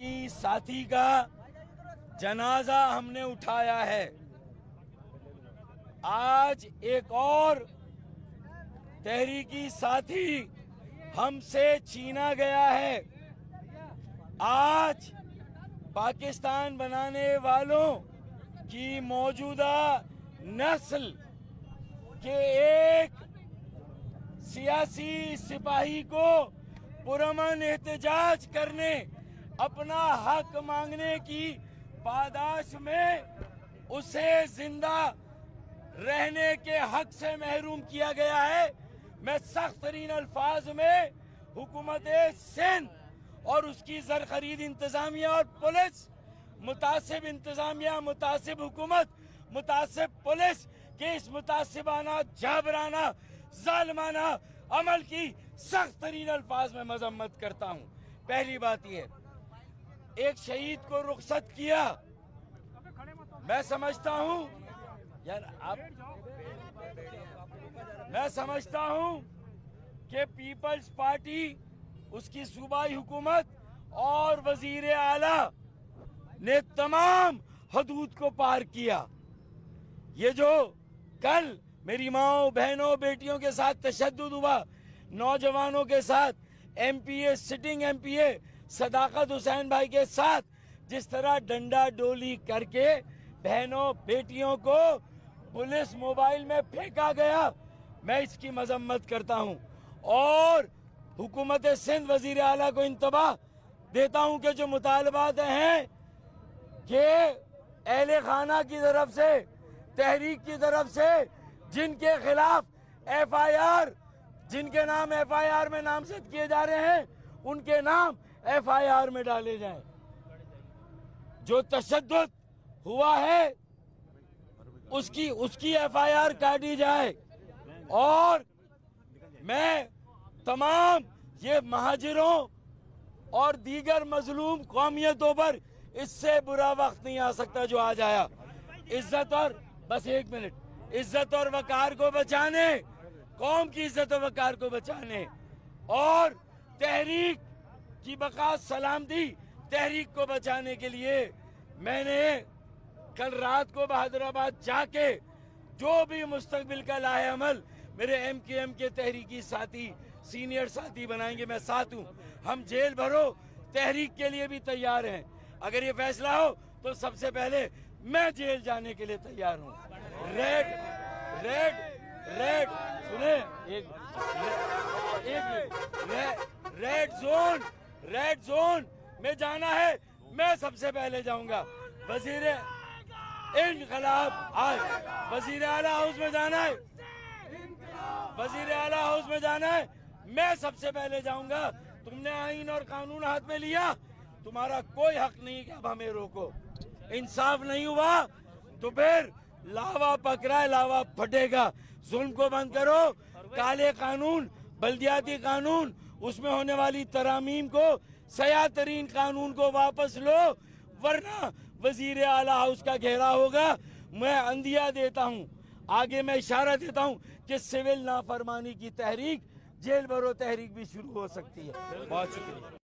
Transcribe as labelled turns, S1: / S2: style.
S1: की साथी का जनाजा हमने उठाया है। आज एक और तहरीकी साथी हमसे छीना गया है। आज पाकिस्तान बनाने वालों की मौजूदा नस्ल के एक सियासी सिपाही को पुरअमन एहतजाज करने, अपना हक मांगने की पादाश में उसे जिंदा रहने के हक से महरूम किया गया है। मैं सख्त तरीन अल्फाज में हुकूमत सिंध और उसकी ज़र खरीद इंतजामिया और पुलिस, मुतासिब इंतजामिया, मुतासिब हुकूमत, मुतासिब पुलिस के इस मुतासिबाना, जाबराना, जालिमाना अमल की सख्त तरीन अल्फाज में मजम्मत करता हूँ। पहली बात यह, एक शहीद को रुखसत किया। मैं समझता हूँ यार मैं समझता हूँ कि पीपल्स पार्टी, उसकी सूबाई हुकूमत और वजीर आला ने तमाम हदूद को पार किया। ये जो कल मेरी माओ, बहनों, बेटियों के साथ तशद्दुद हुआ, नौजवानों के साथ, एमपीए, सिटिंग एमपीए सदाकत हुसैन भाई के साथ जिस तरह डंडा डोली करके बहनों, बेटियों को पुलिस मोबाइल में फेंका गया, मैं इसकी मजम्मत करता हूं। और हुकूमत सिंध, वजीर आला को इंतबाह देता हूं कि जो मुतालबात हैं कि अहले खाना की तरफ से, तहरीक की तरफ से जिनके खिलाफ FIR, जिनके नाम FIR में नामजद किए जा रहे हैं, उनके नाम FIR में डाले जाएं। जो तशद्दुद हुआ है उसकी FIR काटी जाए। और मैं तमाम ये महाजिरों और दीगर मजलूम कौमियतों पर इससे बुरा वक्त नहीं आ सकता जो आज आया। इज्जत और, बस एक मिनट, इज्जत और वकार को बचाने, कौम की इज्जत और वकार को बचाने और तहरीक की बका सलामती, तहरीक को बचाने के लिए मैंने कल रात को बहादुराबाद जाके जो भी मुस्तकबिल का लाहे अमल मेरे MKM के तहरीकी साथी, सीनियर साथी बनाएंगे, मैं साथ हूं। हम जेल भरो तहरीक के लिए भी तैयार हैं। अगर ये फैसला हो तो सबसे पहले मैं जेल जाने के लिए तैयार हूं। सुने, रेड जोन में जाना है, मैं सबसे पहले जाऊंगा। वजीर इनकलाब, आज वजीर आला हाउस में जाना है, वजीर आला हाउस में जाना है, मैं सबसे पहले जाऊंगा। तुमने आईन और कानून हाथ में लिया, तुम्हारा कोई हक नहीं कि अब हमें रोको। इंसाफ नहीं हुआ तो फिर लावा पकड़ा है, लावा फटेगा। जुल्म को बंद करो, काले कानून, बल्दियाती कानून, उसमें होने वाली तरामीम को, सया तरीन कानून को वापस लो, वरना वजीर आला हाउस का घेरा होगा। मैं अंदिया देता हूं, आगे मैं इशारा देता हूं कि सिविल नाफरमानी की तहरीक, जेल भरो तहरीक भी शुरू हो सकती है। बहुत शुक्रिया।